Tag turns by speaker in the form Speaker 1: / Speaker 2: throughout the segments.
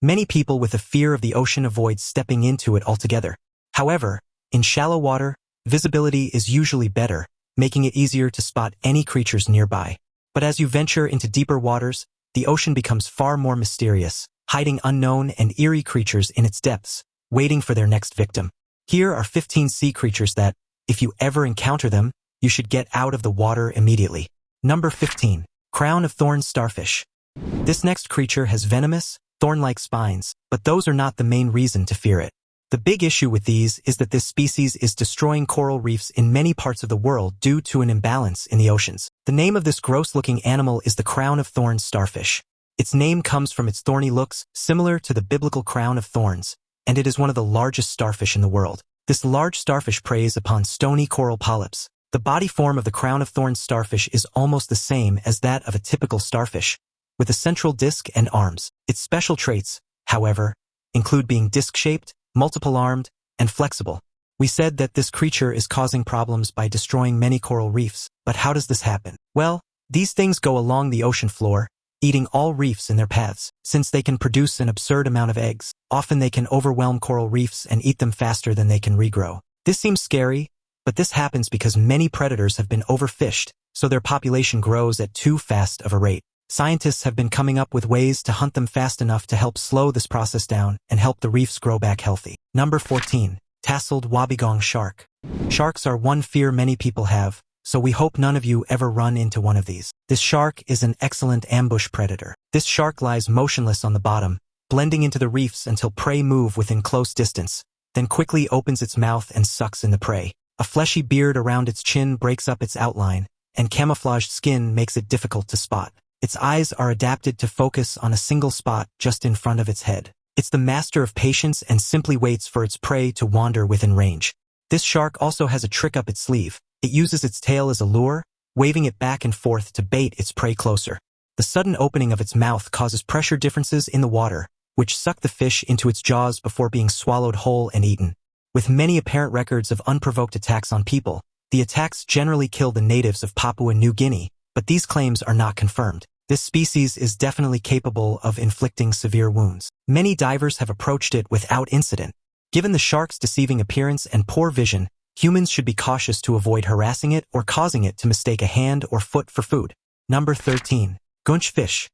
Speaker 1: Many people with a fear of the ocean avoid stepping into it altogether. However, in shallow water, visibility is usually better, making it easier to spot any creatures nearby. But as you venture into deeper waters, the ocean becomes far more mysterious, hiding unknown and eerie creatures in its depths, waiting for their next victim. Here are 15 sea creatures that, if you ever encounter them, you should get out of the water immediately. Number 15. Crown of thorns starfish. This next creature has venomous, thorn-like spines, but those are not the main reason to fear it. The big issue with these is that this species is destroying coral reefs in many parts of the world due to an imbalance in the oceans. The name of this gross-looking animal is the crown of thorns starfish. Its name comes from its thorny looks, similar to the biblical crown of thorns, and it is one of the largest starfish in the world. This large starfish preys upon stony coral polyps. The body form of the crown of thorns starfish is almost the same as that of a typical starfish, with a central disc and arms. Its special traits, however, include being disc-shaped, multiple-armed, and flexible. We said that this creature is causing problems by destroying many coral reefs, but how does this happen? Well, these things go along the ocean floor, eating all reefs in their paths. Since they can produce an absurd amount of eggs, often they can overwhelm coral reefs and eat them faster than they can regrow. This seems scary, but this happens because many predators have been overfished, so their population grows at too fast of a rate. Scientists have been coming up with ways to hunt them fast enough to help slow this process down and help the reefs grow back healthy. Number 14. Tasseled wobgong shark. Sharks are one fear many people have, so we hope none of you ever run into one of these. This shark is an excellent ambush predator. This shark lies motionless on the bottom, blending into the reefs until prey move within close distance, then quickly opens its mouth and sucks in the prey. A fleshy beard around its chin breaks up its outline, and camouflaged skin makes it difficult to spot. Its eyes are adapted to focus on a single spot just in front of its head. It's the master of patience and simply waits for its prey to wander within range. This shark also has a trick up its sleeve. It uses its tail as a lure, waving it back and forth to bait its prey closer. The sudden opening of its mouth causes pressure differences in the water, which suck the fish into its jaws before being swallowed whole and eaten. With many apparent records of unprovoked attacks on people, the attacks generally kill the natives of Papua New Guinea, but these claims are not confirmed. This species is definitely capable of inflicting severe wounds. Many divers have approached it without incident. Given the shark's deceiving appearance and poor vision, humans should be cautious to avoid harassing it or causing it to mistake a hand or foot for food. Number 13. Gunch fish.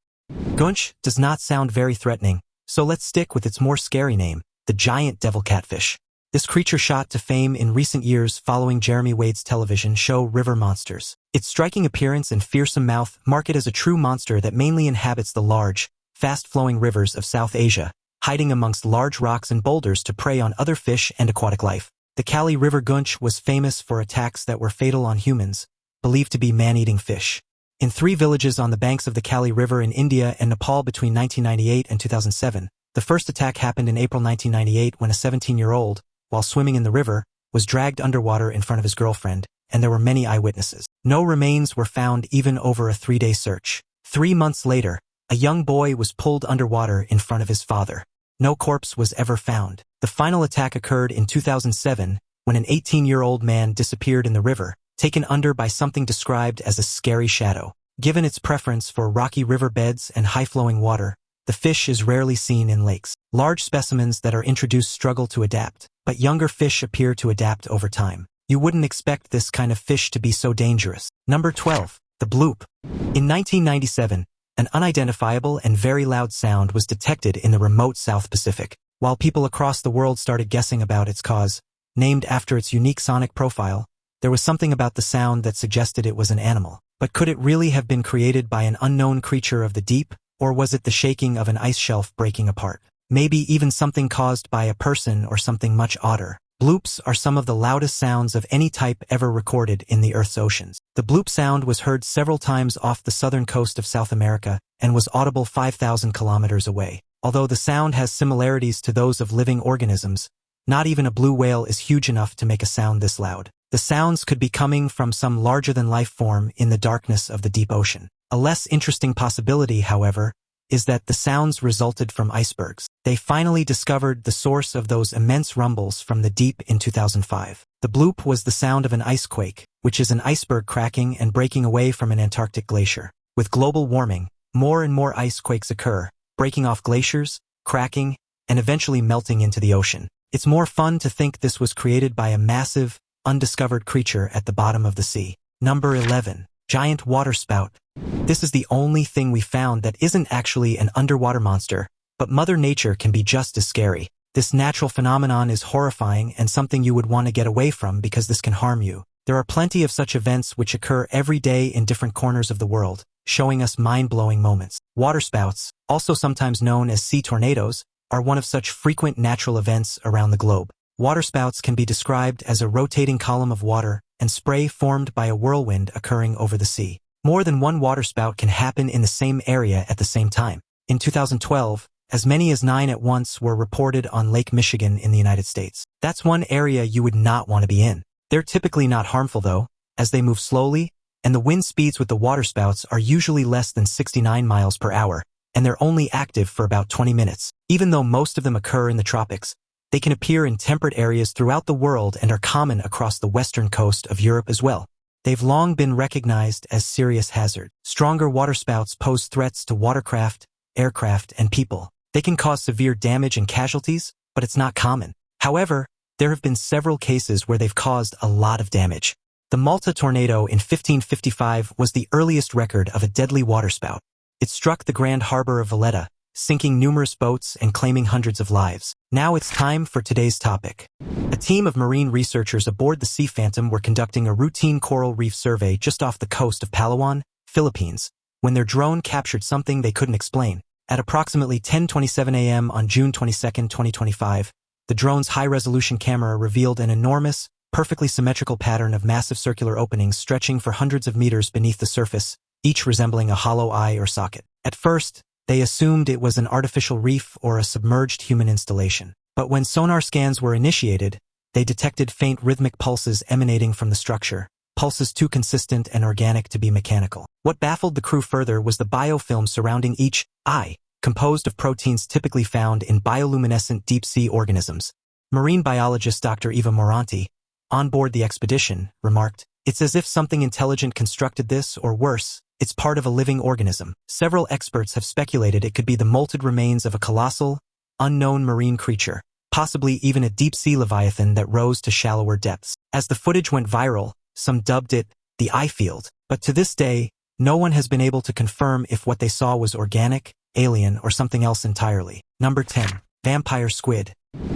Speaker 1: Gunch does not sound very threatening, so let's stick with its more scary name, the giant devil catfish. This creature shot to fame in recent years following Jeremy Wade's television show River Monsters. Its striking appearance and fearsome mouth mark it as a true monster that mainly inhabits the large, fast-flowing rivers of South Asia, hiding amongst large rocks and boulders to prey on other fish and aquatic life. The Kali River gunch was famous for attacks that were fatal on humans, believed to be man-eating fish. In 3 villages on the banks of the Kali River in India and Nepal between 1998 and 2007, the first attack happened in April 1998 when a 17-year-old, while swimming in the river, was dragged underwater in front of his girlfriend, and there were many eyewitnesses. No remains were found even over a 3-day search. 3 months later, a young boy was pulled underwater in front of his father. No corpse was ever found. The final attack occurred in 2007 when an 18-year-old man disappeared in the river, taken under by something described as a scary shadow. Given its preference for rocky river beds and high-flowing water, the fish is rarely seen in lakes. Large specimens that are introduced struggle to adapt, but younger fish appear to adapt over time. You wouldn't expect this kind of fish to be so dangerous. Number 12. The bloop. In 1997, an unidentifiable and very loud sound was detected in the remote South Pacific. While people across the world started guessing about its cause, named after its unique sonic profile, there was something about the sound that suggested it was an animal. But could it really have been created by an unknown creature of the deep, or was it the shaking of an ice shelf breaking apart? Maybe even something caused by a person or something much odder. Bloops are some of the loudest sounds of any type ever recorded in the Earth's oceans. The bloop sound was heard several times off the southern coast of South America and was audible 5,000 kilometers away. Although the sound has similarities to those of living organisms, not even a blue whale is huge enough to make a sound this loud. The sounds could be coming from some larger-than-life form in the darkness of the deep ocean. A less interesting possibility, however, is that the sounds resulted from icebergs. They finally discovered the source of those immense rumbles from the deep in 2005. The bloop was the sound of an ice quake, which is an iceberg cracking and breaking away from an Antarctic glacier. With global warming, more and more ice quakes occur, breaking off glaciers, cracking, and eventually melting into the ocean. It's more fun to think this was created by a massive, undiscovered creature at the bottom of the sea. Number 11. Giant water spout. This is the only thing we found that isn't actually an underwater monster, but Mother Nature can be just as scary. This natural phenomenon is horrifying and something you would want to get away from because this can harm you. There are plenty of such events which occur every day in different corners of the world, showing us mind-blowing moments. Waterspouts, also sometimes known as sea tornadoes, are one of such frequent natural events around the globe. Waterspouts can be described as a rotating column of water and spray formed by a whirlwind occurring over the sea. More than one waterspout can happen in the same area at the same time. In 2012, as many as 9 at once were reported on Lake Michigan in the United States. That's one area you would not want to be in. They're typically not harmful though, as they move slowly, and the wind speeds with the waterspouts are usually less than 69 miles per hour, and they're only active for about 20 minutes. Even though most of them occur in the tropics, they can appear in temperate areas throughout the world and are common across the western coast of Europe as well. They've long been recognized as serious hazard. Stronger waterspouts pose threats to watercraft, aircraft, and people. They can cause severe damage and casualties, but it's not common. However, there have been several cases where they've caused a lot of damage. The Malta tornado in 1555 was the earliest record of a deadly waterspout. It struck the Grand Harbor of Valletta, sinking numerous boats and claiming hundreds of lives. Now it's time for today's topic. A team of marine researchers aboard the Sea Phantom were conducting a routine coral reef survey just off the coast of Palawan, Philippines, when their drone captured something they couldn't explain. At approximately 10:27 a.m. on June 22, 2025, the drone's high-resolution camera revealed an enormous, perfectly symmetrical pattern of massive circular openings stretching for hundreds of meters beneath the surface, each resembling a hollow eye or socket. At first, they assumed it was an artificial reef or a submerged human installation. But when sonar scans were initiated, they detected faint rhythmic pulses emanating from the structure, pulses too consistent and organic to be mechanical. What baffled the crew further was the biofilm surrounding each eye, composed of proteins typically found in bioluminescent deep-sea organisms. Marine biologist Dr. Eva Moranti, on board the expedition, remarked, "It's as if something intelligent constructed this, or worse, it's part of a living organism." Several experts have speculated it could be the molted remains of a colossal, unknown marine creature, possibly even a deep-sea leviathan that rose to shallower depths. As the footage went viral, some dubbed it the Eyefield, but to this day, no one has been able to confirm if what they saw was organic, alien, or something else entirely. Number 10. Vampire squid.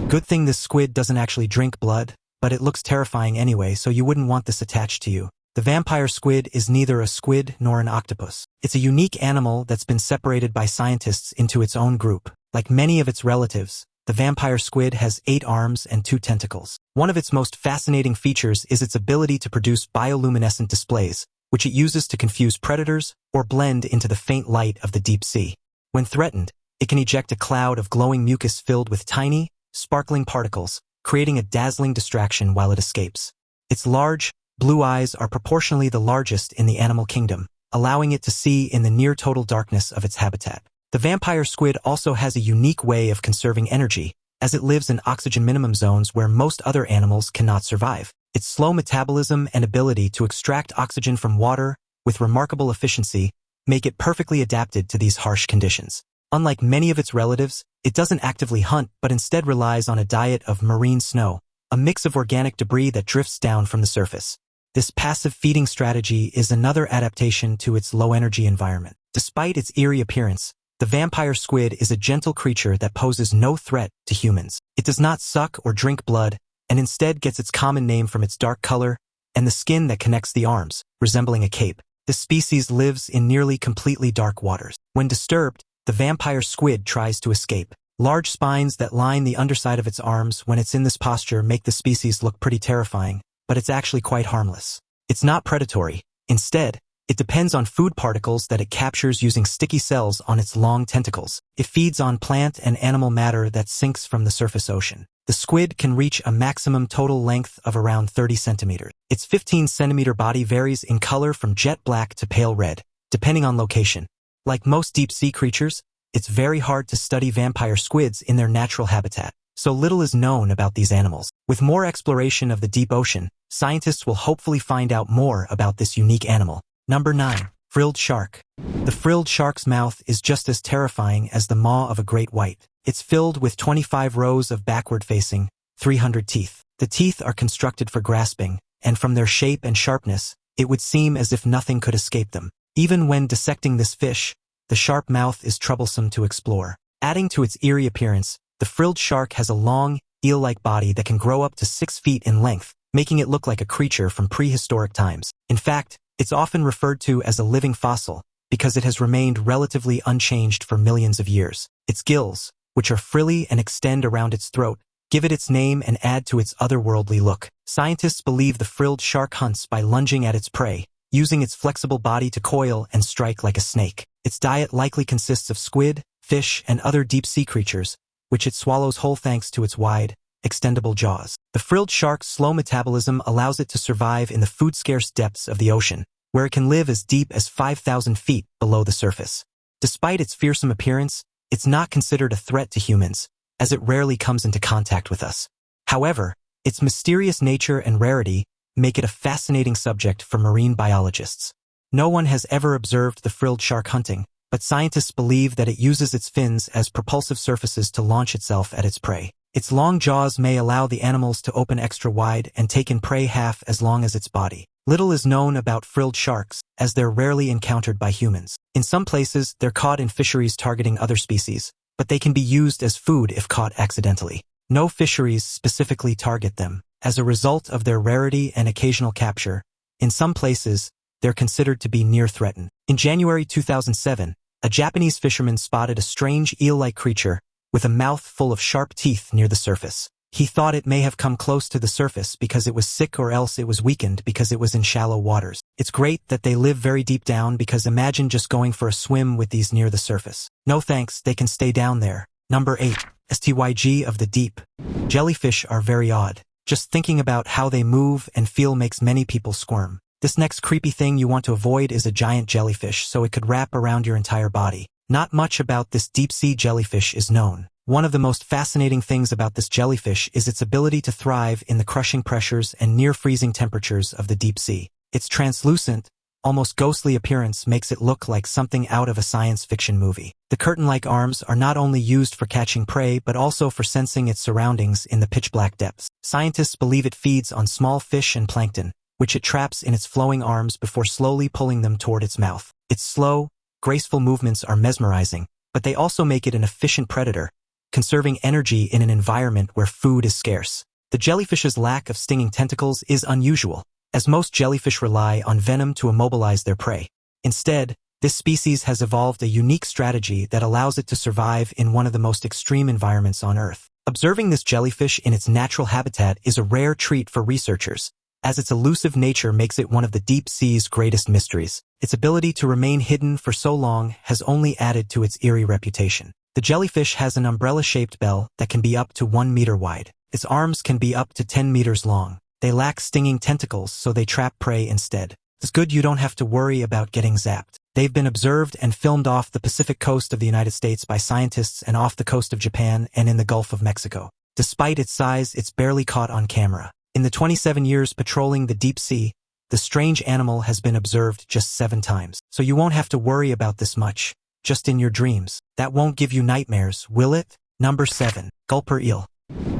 Speaker 1: Good thing this squid doesn't actually drink blood, but it looks terrifying anyway, so you wouldn't want this attached to you. The vampire squid is neither a squid nor an octopus. It's a unique animal that's been separated by scientists into its own group. Like many of its relatives, the vampire squid has 8 arms and 2 tentacles. One of its most fascinating features is its ability to produce bioluminescent displays, which it uses to confuse predators or blend into the faint light of the deep sea. When threatened, it can eject a cloud of glowing mucus filled with tiny, sparkling particles, creating a dazzling distraction while it escapes. Its large, blue eyes are proportionally the largest in the animal kingdom, allowing it to see in the near-total darkness of its habitat. The vampire squid also has a unique way of conserving energy, as it lives in oxygen minimum zones where most other animals cannot survive. Its slow metabolism and ability to extract oxygen from water with remarkable efficiency make it perfectly adapted to these harsh conditions. Unlike many of its relatives, it doesn't actively hunt but instead relies on a diet of marine snow, a mix of organic debris that drifts down from the surface. This passive feeding strategy is another adaptation to its low-energy environment. Despite its eerie appearance, the vampire squid is a gentle creature that poses no threat to humans. It does not suck or drink blood, and instead gets its common name from its dark color and the skin that connects the arms, resembling a cape. This species lives in nearly completely dark waters. When disturbed, the vampire squid tries to escape. Large spines that line the underside of its arms when it's in this posture make the species look pretty terrifying, but it's actually quite harmless. It's not predatory. Instead, it depends on food particles that it captures using sticky cells on its long tentacles. It feeds on plant and animal matter that sinks from the surface ocean. The squid can reach a maximum total length of around 30 centimeters. Its 15-centimeter body varies in color from jet black to pale red, depending on location. Like most deep-sea creatures, it's very hard to study vampire squids in their natural habitat, so little is known about these animals. With more exploration of the deep ocean, scientists will hopefully find out more about this unique animal. Number 9. Frilled shark. The frilled shark's mouth is just as terrifying as the maw of a great white. It's filled with 25 rows of backward-facing, 300 teeth. The teeth are constructed for grasping, and from their shape and sharpness, it would seem as if nothing could escape them. Even when dissecting this fish, the sharp mouth is troublesome to explore. Adding to its eerie appearance, the frilled shark has a long, eel-like body that can grow up to 6 feet in length, making it look like a creature from prehistoric times. In fact, it's often referred to as a living fossil, because it has remained relatively unchanged for millions of years. Its gills, which are frilly and extend around its throat, give it its name and add to its otherworldly look. Scientists believe the frilled shark hunts by lunging at its prey, using its flexible body to coil and strike like a snake. Its diet likely consists of squid, fish, and other deep-sea creatures, which it swallows whole thanks to its wide, extendable jaws. The frilled shark's slow metabolism allows it to survive in the food-scarce depths of the ocean, where it can live as deep as 5,000 feet below the surface. Despite its fearsome appearance, it's not considered a threat to humans, as it rarely comes into contact with us. However, its mysterious nature and rarity make it a fascinating subject for marine biologists. No one has ever observed the frilled shark hunting, but scientists believe that it uses its fins as propulsive surfaces to launch itself at its prey. Its long jaws may allow the animals to open extra wide and take in prey half as long as its body. Little is known about frilled sharks, as they're rarely encountered by humans. In some places, they're caught in fisheries targeting other species, but they can be used as food if caught accidentally. No fisheries specifically target them. As a result of their rarity and occasional capture, in some places, they're considered to be near-threatened. In January 2007, a Japanese fisherman spotted a strange eel-like creature with a mouth full of sharp teeth near the surface. He thought it may have come close to the surface because it was sick or else it was weakened because it was in shallow waters. It's great that they live very deep down because imagine just going for a swim with these near the surface. No thanks, they can stay down there. Number 8. STYG of the deep. Jellyfish are very odd. Just thinking about how they move and feel makes many people squirm. This next creepy thing you want to avoid is a giant jellyfish, so it could wrap around your entire body. Not much about this deep-sea jellyfish is known. One of the most fascinating things about this jellyfish is its ability to thrive in the crushing pressures and near-freezing temperatures of the deep sea. Its translucent, almost ghostly appearance makes it look like something out of a science fiction movie. The curtain-like arms are not only used for catching prey but also for sensing its surroundings in the pitch-black depths. Scientists believe it feeds on small fish and plankton, which it traps in its flowing arms before slowly pulling them toward its mouth. Its slow, graceful movements are mesmerizing, but they also make it an efficient predator, conserving energy in an environment where food is scarce. The jellyfish's lack of stinging tentacles is unusual, as most jellyfish rely on venom to immobilize their prey. Instead, this species has evolved a unique strategy that allows it to survive in one of the most extreme environments on Earth. Observing this jellyfish in its natural habitat is a rare treat for researchers, as its elusive nature makes it one of the deep sea's greatest mysteries. Its ability to remain hidden for so long has only added to its eerie reputation. The jellyfish has an umbrella-shaped bell that can be up to 1 meter wide. Its arms can be up to 10 meters long. They lack stinging tentacles, so they trap prey instead. It's good you don't have to worry about getting zapped. They've been observed and filmed off the Pacific coast of the United States by scientists and off the coast of Japan and in the Gulf of Mexico. Despite its size, it's barely caught on camera. In the 27 years patrolling the deep sea, the strange animal has been observed just 7 times. So you won't have to worry about this much, just in your dreams. That won't give you nightmares, will it? Number 7. Gulper Eel.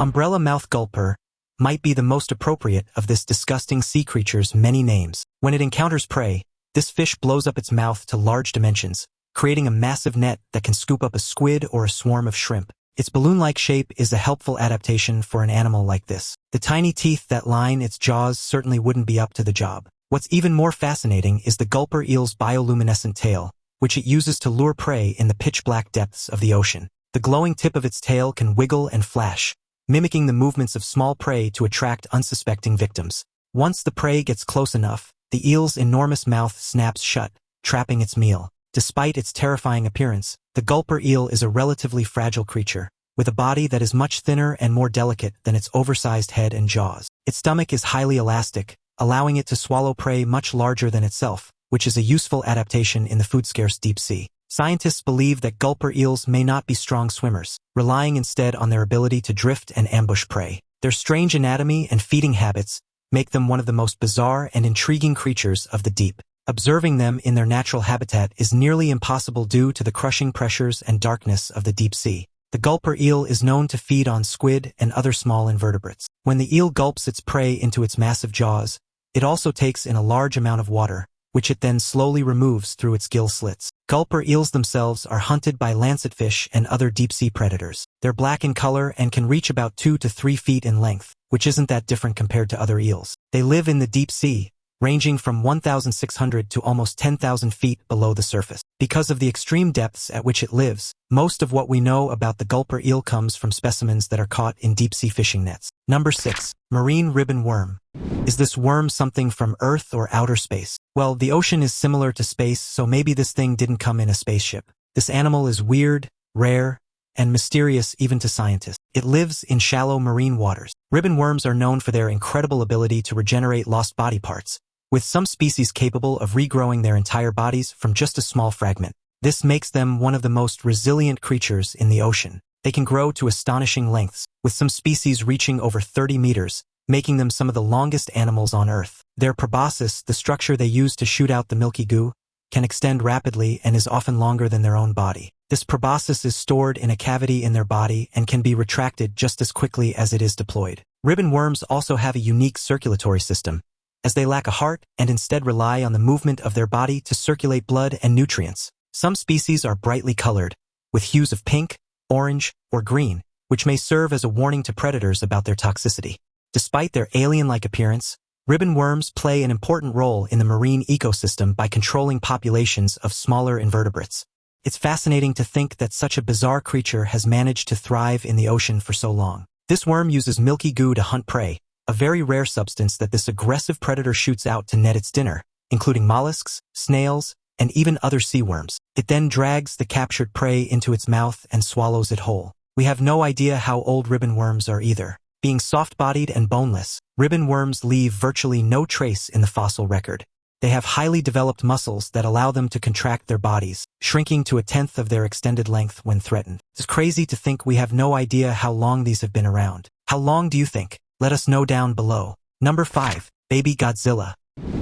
Speaker 1: Umbrella mouth gulper might be the most appropriate of this disgusting sea creature's many names. When it encounters prey, this fish blows up its mouth to large dimensions, creating a massive net that can scoop up a squid or a swarm of shrimp. Its balloon-like shape is a helpful adaptation for an animal like this. The tiny teeth that line its jaws certainly wouldn't be up to the job. What's even more fascinating is the gulper eel's bioluminescent tail, which it uses to lure prey in the pitch-black depths of the ocean. The glowing tip of its tail can wiggle and flash, mimicking the movements of small prey to attract unsuspecting victims. Once the prey gets close enough, the eel's enormous mouth snaps shut, trapping its meal. Despite its terrifying appearance, the gulper eel is a relatively fragile creature, with a body that is much thinner and more delicate than its oversized head and jaws. Its stomach is highly elastic, allowing it to swallow prey much larger than itself, which is a useful adaptation in the food-scarce deep sea. Scientists believe that gulper eels may not be strong swimmers, relying instead on their ability to drift and ambush prey. Their strange anatomy and feeding habits make them one of the most bizarre and intriguing creatures of the deep. Observing them in their natural habitat is nearly impossible due to the crushing pressures and darkness of the deep sea. The gulper eel is known to feed on squid and other small invertebrates. When the eel gulps its prey into its massive jaws, it also takes in a large amount of water, which it then slowly removes through its gill slits. Gulper eels themselves are hunted by lancetfish and other deep-sea predators. They're black in color and can reach about 2 to 3 feet in length, which isn't that different compared to other eels. They live in the deep sea, ranging from 1,600 to almost 10,000 feet below the surface. Because of the extreme depths at which it lives, most of what we know about the gulper eel comes from specimens that are caught in deep-sea fishing nets. Number 6. Marine ribbon worm. Is this worm something from Earth or outer space? Well, the ocean is similar to space, so maybe this thing didn't come in a spaceship. This animal is weird, rare, and mysterious even to scientists. It lives in shallow marine waters. Ribbon worms are known for their incredible ability to regenerate lost body parts, with some species capable of regrowing their entire bodies from just a small fragment. This makes them one of the most resilient creatures in the ocean. They can grow to astonishing lengths, with some species reaching over 30 meters, making them some of the longest animals on Earth. Their proboscis, the structure they use to shoot out the milky goo, can extend rapidly and is often longer than their own body. This proboscis is stored in a cavity in their body and can be retracted just as quickly as it is deployed. Ribbon worms also have a unique circulatory system, as they lack a heart and instead rely on the movement of their body to circulate blood and nutrients. Some species are brightly colored, with hues of pink, orange, or green, which may serve as a warning to predators about their toxicity. Despite their alien-like appearance, ribbon worms play an important role in the marine ecosystem by controlling populations of smaller invertebrates. It's fascinating to think that such a bizarre creature has managed to thrive in the ocean for so long. This worm uses milky goo to hunt prey, a very rare substance that this aggressive predator shoots out to net its dinner, including mollusks, snails, and even other sea worms. It then drags the captured prey into its mouth and swallows it whole. We have no idea how old ribbon worms are either. Being soft-bodied and boneless, ribbon worms leave virtually no trace in the fossil record. They have highly developed muscles that allow them to contract their bodies, shrinking to 1/10 of their extended length when threatened. It's crazy to think we have no idea how long these have been around. How long do you think? Let us know down below. Number 5. Baby Godzilla.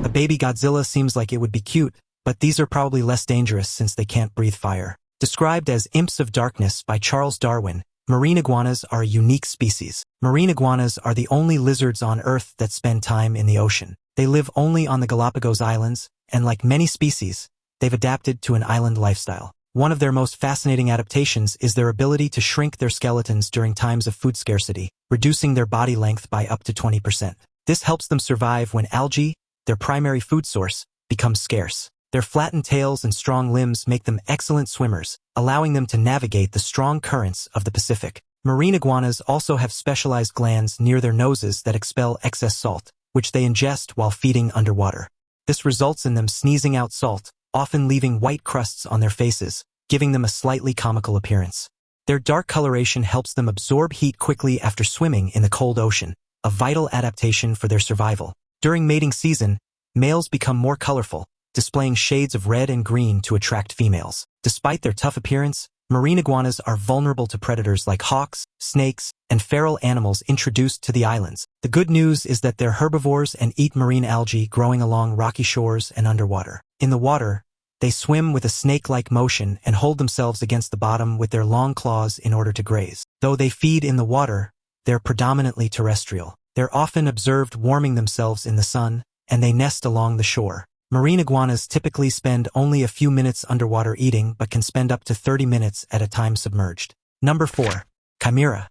Speaker 1: A baby Godzilla seems like it would be cute, but these are probably less dangerous since they can't breathe fire. Described as imps of darkness by Charles Darwin, marine iguanas are a unique species. Marine iguanas are the only lizards on Earth that spend time in the ocean. They live only on the Galapagos Islands, and like many species, they've adapted to an island lifestyle. One of their most fascinating adaptations is their ability to shrink their skeletons during times of food scarcity, reducing their body length by up to 20%. This helps them survive when algae, their primary food source, becomes scarce. Their flattened tails and strong limbs make them excellent swimmers, allowing them to navigate the strong currents of the Pacific. Marine iguanas also have specialized glands near their noses that expel excess salt, which they ingest while feeding underwater. This results in them sneezing out salt, often leaving white crusts on their faces, giving them a slightly comical appearance. Their dark coloration helps them absorb heat quickly after swimming in the cold ocean, a vital adaptation for their survival. During mating season, males become more colorful, displaying shades of red and green to attract females. Despite their tough appearance, marine iguanas are vulnerable to predators like hawks, snakes, and feral animals introduced to the islands. The good news is that they're herbivores and eat marine algae growing along rocky shores and underwater. In the water, they swim with a snake-like motion and hold themselves against the bottom with their long claws in order to graze. Though they feed in the water, they're predominantly terrestrial. They're often observed warming themselves in the sun, and they nest along the shore. Marine iguanas typically spend only a few minutes underwater eating but can spend up to 30 minutes at a time submerged. Number 4. Chimera.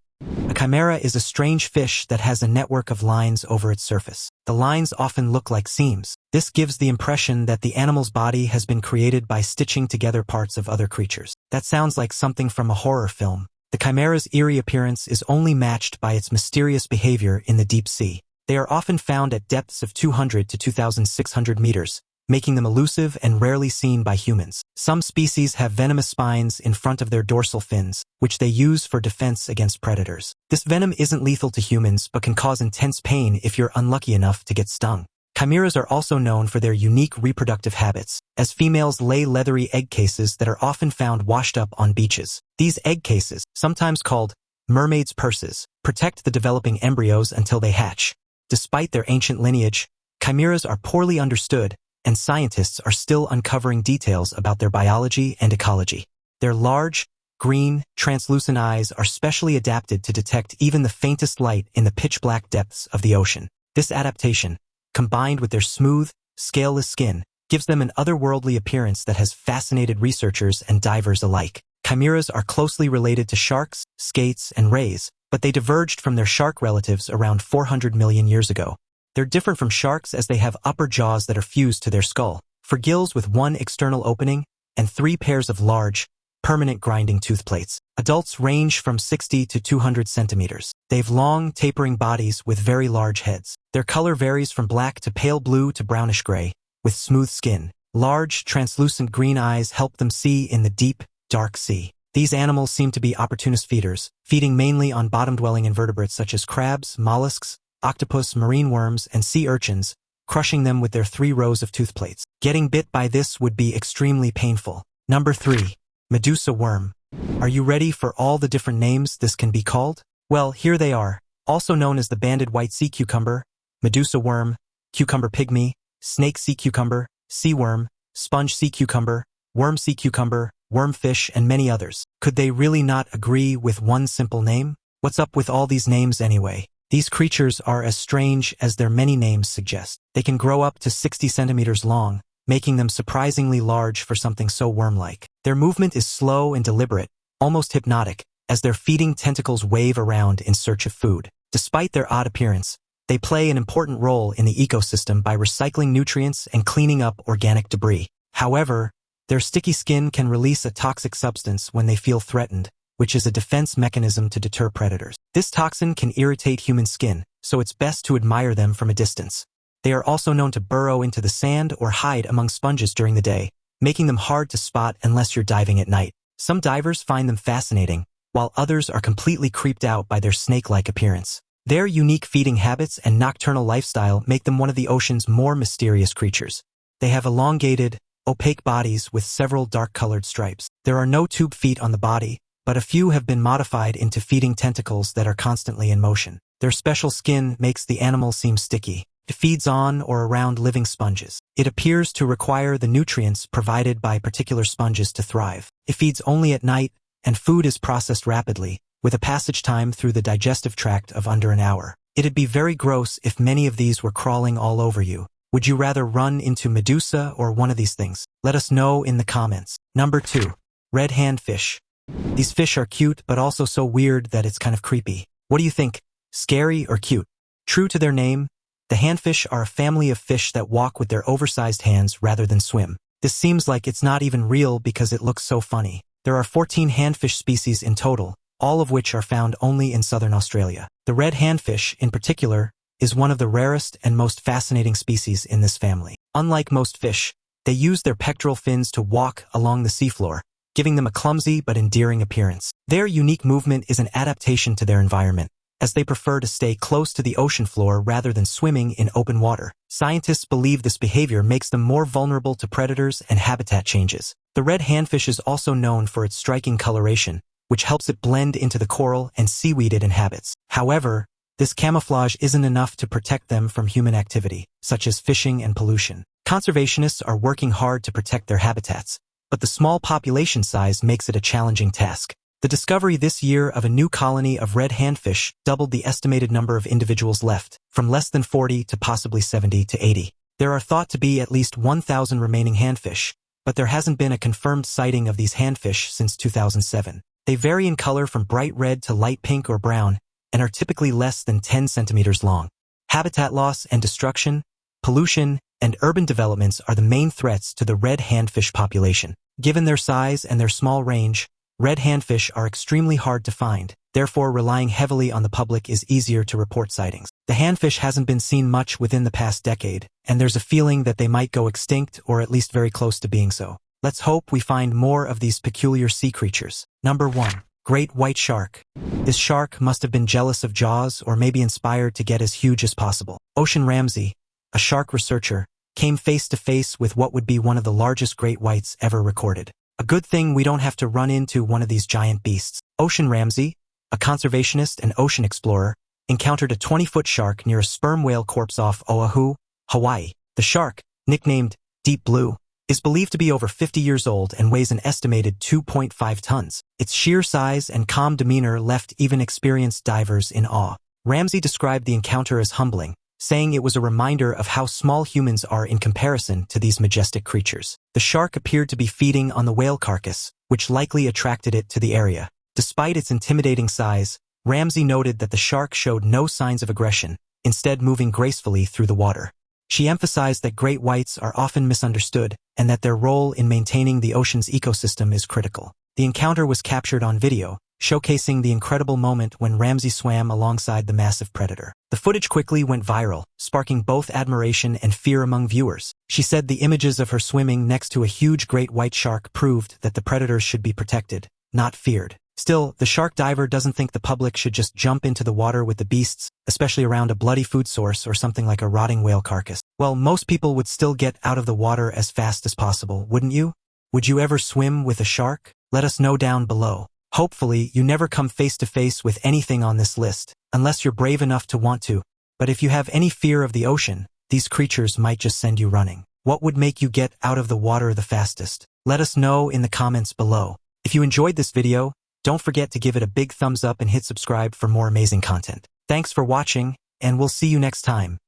Speaker 1: A chimera is a strange fish that has a network of lines over its surface. The lines often look like seams. This gives the impression that the animal's body has been created by stitching together parts of other creatures. That sounds like something from a horror film. The chimera's eerie appearance is only matched by its mysterious behavior in the deep sea. They are often found at depths of 200 to 2,600 meters, making them elusive and rarely seen by humans. Some species have venomous spines in front of their dorsal fins, which they use for defense against predators. This venom isn't lethal to humans but can cause intense pain if you're unlucky enough to get stung. Chimeras are also known for their unique reproductive habits, as females lay leathery egg cases that are often found washed up on beaches. These egg cases, sometimes called mermaid's purses, protect the developing embryos until they hatch. Despite their ancient lineage, chimeras are poorly understood, and scientists are still uncovering details about their biology and ecology. Their large, green, translucent eyes are specially adapted to detect even the faintest light in the pitch-black depths of the ocean. This adaptation, combined with their smooth, scaleless skin, gives them an otherworldly appearance that has fascinated researchers and divers alike. Chimeras are closely related to sharks, skates, and rays, but they diverged from their shark relatives around 400 million years ago. They're different from sharks as they have upper jaws that are fused to their skull, for gills with one external opening, and 3 pairs of large, permanent grinding tooth plates. Adults range from 60 to 200 centimeters. They've long, tapering bodies with very large heads. Their color varies from black to pale blue to brownish gray, with smooth skin. Large, translucent green eyes help them see in the deep, dark sea. These animals seem to be opportunist feeders, feeding mainly on bottom-dwelling invertebrates such as crabs, mollusks, octopus, marine worms, and sea urchins, crushing them with their 3 rows of tooth plates. Getting bit by this would be extremely painful. Number 3. Medusa worm. Are you ready for all the different names this can be called? Well, here they are. Also known as the banded white sea cucumber, Medusa worm, cucumber pygmy, snake sea cucumber, sea worm, sponge sea cucumber, worm sea cucumber, wormfish, and many others. Could they really not agree with one simple name? What's up with all these names anyway? These creatures are as strange as their many names suggest. They can grow up to 60 centimeters long, making them surprisingly large for something so worm-like. Their movement is slow and deliberate, almost hypnotic, as their feeding tentacles wave around in search of food. Despite their odd appearance, they play an important role in the ecosystem by recycling nutrients and cleaning up organic debris. However, their sticky skin can release a toxic substance when they feel threatened, which is a defense mechanism to deter predators. This toxin can irritate human skin, so it's best to admire them from a distance. They are also known to burrow into the sand or hide among sponges during the day, making them hard to spot unless you're diving at night. Some divers find them fascinating, while others are completely creeped out by their snake-like appearance. Their unique feeding habits and nocturnal lifestyle make them one of the ocean's more mysterious creatures. They have elongated, opaque bodies with several dark-colored stripes. There are no tube feet on the body, but a few have been modified into feeding tentacles that are constantly in motion. Their special skin makes the animal seem sticky. It feeds on or around living sponges. It appears to require the nutrients provided by particular sponges to thrive. It feeds only at night, and food is processed rapidly, with a passage time through the digestive tract of under an hour. It'd be very gross if many of these were crawling all over you. Would you rather run into Medusa or one of these things? Let us know in the comments. Number 2. Red handfish. These fish are cute, but also so weird that it's kind of creepy. What do you think? Scary or cute? True to their name, the handfish are a family of fish that walk with their oversized hands rather than swim. This seems like it's not even real because it looks so funny. There are 14 handfish species in total, all of which are found only in southern Australia. The red handfish, in particular, is one of the rarest and most fascinating species in this family. Unlike most fish, they use their pectoral fins to walk along the seafloor, giving them a clumsy but endearing appearance. Their unique movement is an adaptation to their environment, as they prefer to stay close to the ocean floor rather than swimming in open water. Scientists believe this behavior makes them more vulnerable to predators and habitat changes. The red handfish is also known for its striking coloration, which helps it blend into the coral and seaweed it inhabits. However, this camouflage isn't enough to protect them from human activity, such as fishing and pollution. Conservationists are working hard to protect their habitats, but the small population size makes it a challenging task. The discovery this year of a new colony of red handfish doubled the estimated number of individuals left, from less than 40 to possibly 70 to 80. There are thought to be at least 1,000 remaining handfish, but there hasn't been a confirmed sighting of these handfish since 2007. They vary in color from bright red to light pink or brown, and are typically less than 10 centimeters long. Habitat loss and destruction, pollution, and urban developments are the main threats to the red handfish population. Given their size and their small range, red handfish are extremely hard to find. Therefore, relying heavily on the public is easier to report sightings. The handfish hasn't been seen much within the past decade, and there's a feeling that they might go extinct or at least very close to being so. Let's hope we find more of these peculiar sea creatures. Number 1. Great white shark. This shark must have been jealous of Jaws or maybe inspired to get as huge as possible. Ocean Ramsey, a shark researcher, came face to face with what would be one of the largest great whites ever recorded. A good thing we don't have to run into one of these giant beasts. Ocean Ramsey, a conservationist and ocean explorer, encountered a 20-foot shark near a sperm whale corpse off Oahu, Hawaii. The shark, nicknamed Deep Blue, is believed to be over 50 years old and weighs an estimated 2.5 tons. Its sheer size and calm demeanor left even experienced divers in awe. Ramsey described the encounter as humbling, saying it was a reminder of how small humans are in comparison to these majestic creatures. The shark appeared to be feeding on the whale carcass, which likely attracted it to the area. Despite its intimidating size, Ramsey noted that the shark showed no signs of aggression, instead moving gracefully through the water. She emphasized that great whites are often misunderstood and that their role in maintaining the ocean's ecosystem is critical. The encounter was captured on video, showcasing the incredible moment when Ramsey swam alongside the massive predator. The footage quickly went viral, sparking both admiration and fear among viewers. She said the images of her swimming next to a huge great white shark proved that the predators should be protected, not feared. Still, the shark diver doesn't think the public should just jump into the water with the beasts, especially around a bloody food source or something like a rotting whale carcass. Well, most people would still get out of the water as fast as possible, wouldn't you? Would you ever swim with a shark? Let us know down below. Hopefully, you never come face to face with anything on this list, unless you're brave enough to want to. But if you have any fear of the ocean, these creatures might just send you running. What would make you get out of the water the fastest? Let us know in the comments below. If you enjoyed this video, don't forget to give it a big thumbs up and hit subscribe for more amazing content. Thanks for watching, and we'll see you next time.